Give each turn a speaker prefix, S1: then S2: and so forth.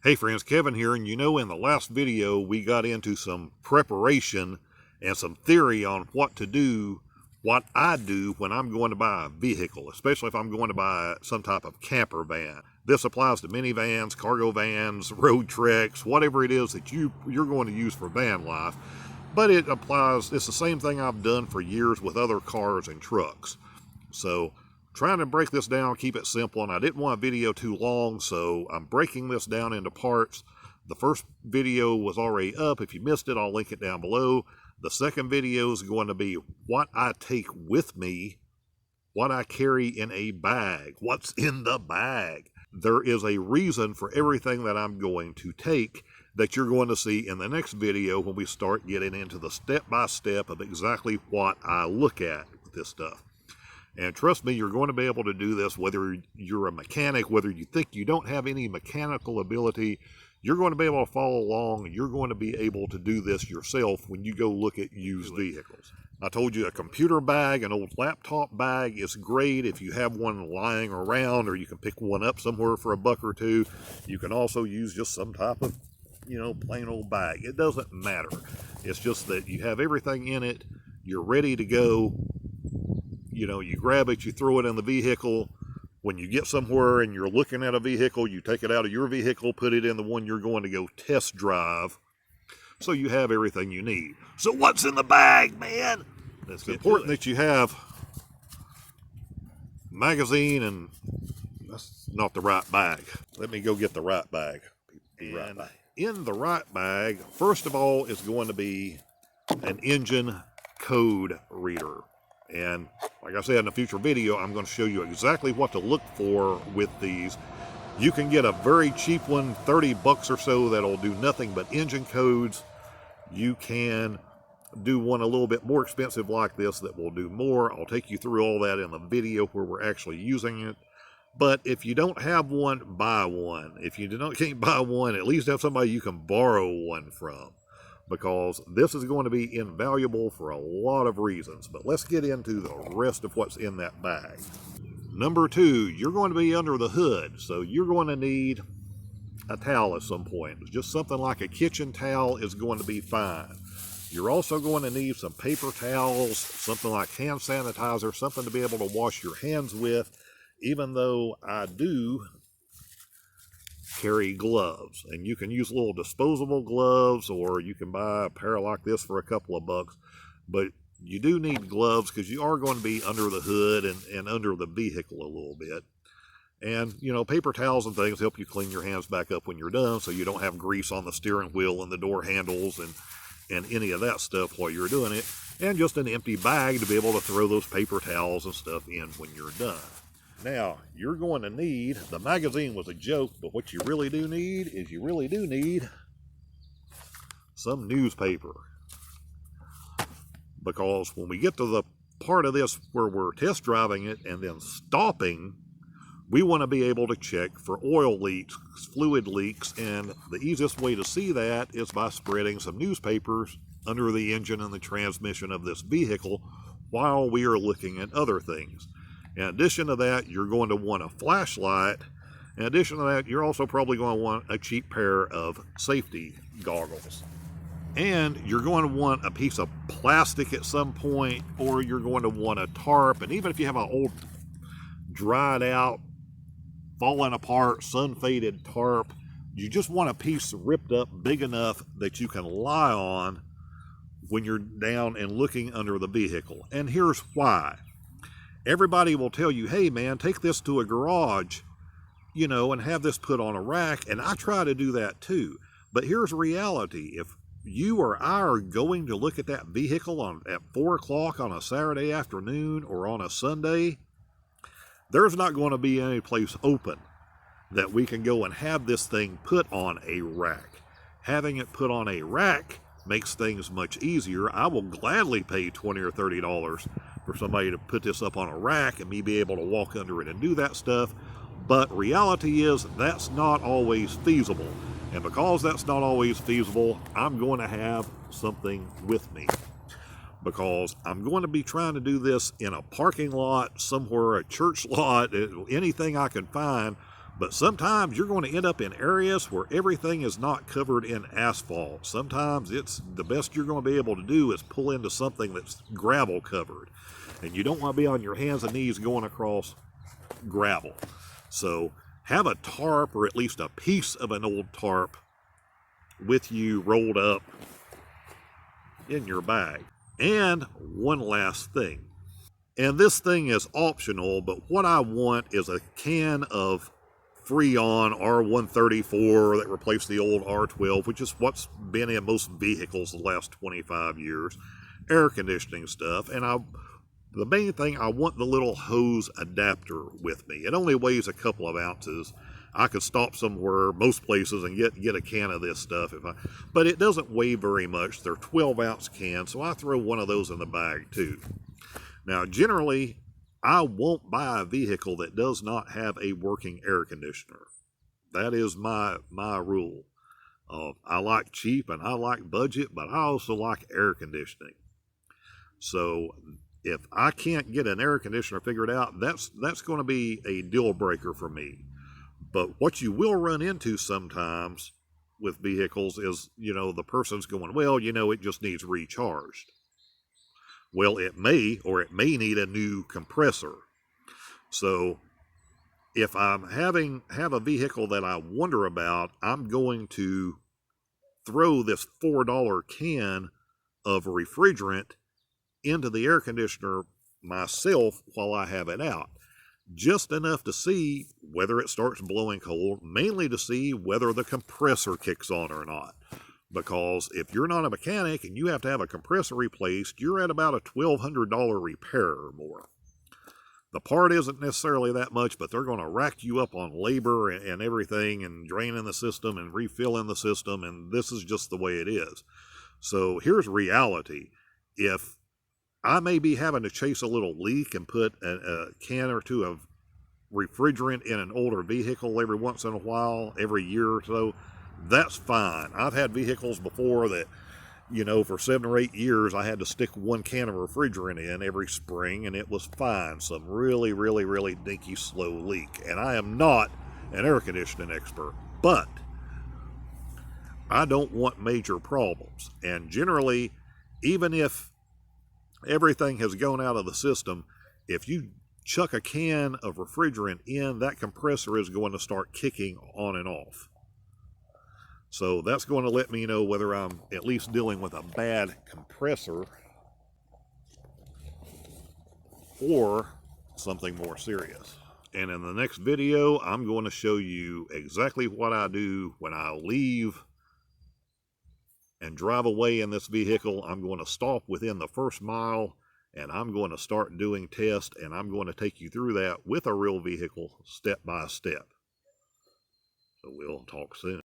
S1: Hey friends, Kevin here, and in the last video we got into some preparation and some theory on what to do, what I do when I'm going to buy a vehicle, especially if I'm going to buy some type of camper van. This applies to minivans, cargo vans, road treks, whatever it is that you're going to use for van life. But it's the same thing I've done for years with other cars and trucks. So trying to break this down, keep it simple, and I didn't want a video too long, so I'm breaking this down into parts. The first video was already up. If you missed it, I'll link it down below. The second video is going to be what I take with me, what I carry in a bag, what's in the bag. There is a reason for everything that I'm going to take that you're going to see in the next video when we start getting into the step-by-step of exactly what I look at with this stuff. And trust me, you're going to be able to do this whether you're a mechanic, whether you think you don't have any mechanical ability. You're going to be able to follow along, and you're going to be able to do this yourself when you go look at used vehicles. I told you a computer bag, an old laptop bag is great if you have one lying around, or you can pick one up somewhere for $1 or $2. You can also use just some type of, plain old bag. It doesn't matter. It's just that you have everything in it. You're ready to go. You grab it, you throw it in the vehicle. When you get somewhere and you're looking at a vehicle, you take it out of your vehicle, put it in the one you're going to go test drive. So you have everything you need. So what's in the bag, man? It's important that you have magazine, and that's not the right bag. Let me go get the right bag. In the right bag, first of all, is going to be an engine code reader. And like I said, in a future video, I'm going to show you exactly what to look for with these. You can get a very cheap one, $30 or so, that'll do nothing but engine codes. You can do one a little bit more expensive like this that will do more. I'll take you through all that in the video where we're actually using it. But if you don't have one, buy one. If you can't buy one, at least have somebody you can borrow one from, because this is going to be invaluable for a lot of reasons. But let's get into the rest of what's in that bag. Number 2, you're going to be under the hood, so you're going to need a towel at some point. Just something like a kitchen towel is going to be fine. You're also going to need some paper towels, something like hand sanitizer, something to be able to wash your hands with, even though I do carry gloves, and you can use little disposable gloves, or you can buy a pair like this for a couple of bucks. But you do need gloves because you are going to be under the hood and under the vehicle a little bit. And paper towels and things help you clean your hands back up when you're done, so you don't have grease on the steering wheel and the door handles and any of that stuff while you're doing it. And just an empty bag to be able to throw those paper towels and stuff in when you're done. Now, you're going to need, the magazine was a joke, but what you really do need is some newspaper. Because when we get to the part of this where we're test driving it and then stopping, we want to be able to check for oil leaks, fluid leaks, and the easiest way to see that is by spreading some newspapers under the engine and the transmission of this vehicle while we are looking at other things. In addition to that, you're going to want a flashlight. In addition to that, you're also probably going to want a cheap pair of safety goggles. And you're going to want a piece of plastic at some point, or you're going to want a tarp. And even if you have an old, dried out, falling apart, sun-faded tarp, you just want a piece ripped up big enough that you can lie on when you're down and looking under the vehicle. And here's why. Everybody will tell you, hey man, take this to a garage, and have this put on a rack. And I try to do that too. But here's reality. If you or I are going to look at that vehicle at 4 o'clock on a Saturday afternoon or on a Sunday, there's not going to be any place open that we can go and have this thing put on a rack. Having it put on a rack makes things much easier. I will gladly pay $20 or $30 for somebody to put this up on a rack and me be able to walk under it and do that stuff. But reality is that's not always feasible. And because that's not always feasible, I'm going to have something with me. because I'm going to be trying to do this in a parking lot somewhere, a church lot, anything I can find But sometimes you're going to end up in areas where everything is not covered in asphalt. Sometimes it's the best you're going to be able to do is pull into something that's gravel covered. And you don't want to be on your hands and knees going across gravel. So have a tarp, or at least a piece of an old tarp, with you rolled up in your bag. And one last thing. And this thing is optional, but what I want is a can of Freon R134 that replaced the old R12, which is what's been in most vehicles the last 25 years, air conditioning stuff. And the main thing, I want the little hose adapter with me. It only weighs a couple of ounces. I could stop somewhere, most places, and get a can of this stuff, but it doesn't weigh very much. They're 12-ounce cans, so I throw one of those in the bag too. Now, generally, I won't buy a vehicle that does not have a working air conditioner. That is my rule. I like cheap and I like budget, but I also like air conditioning. So if I can't get an air conditioner figured out, that's going to be a deal breaker for me. But what you will run into sometimes with vehicles is, the person's going, well, it just needs recharged. Well, it may need a new compressor. So if I'm have a vehicle that I wonder about, I'm going to throw this $4 can of refrigerant into the air conditioner myself while I have it out. Just enough to see whether it starts blowing cold, mainly to see whether the compressor kicks on or not. Because if you're not a mechanic and you have to have a compressor replaced, you're at about a $1,200 repair or more. The part isn't necessarily that much, but they're going to rack you up on labor and everything, and draining the system and refilling the system, and this is just the way it is. So here's reality. If I may be having to chase a little leak and put a can or two of refrigerant in an older vehicle every once in a while, every year or so, that's fine. I've had vehicles before that, for 7 or 8 years, I had to stick one can of refrigerant in every spring, and it was fine. Some really, really, really dinky, slow leak. And I am not an air conditioning expert, but I don't want major problems. And generally, even if everything has gone out of the system, if you chuck a can of refrigerant in, that compressor is going to start kicking on and off. So that's going to let me know whether I'm at least dealing with a bad compressor or something more serious. And in the next video, I'm going to show you exactly what I do when I leave and drive away in this vehicle. I'm going to stop within the first mile, and I'm going to start doing tests, and I'm going to take you through that with a real vehicle, step by step. So we'll talk soon.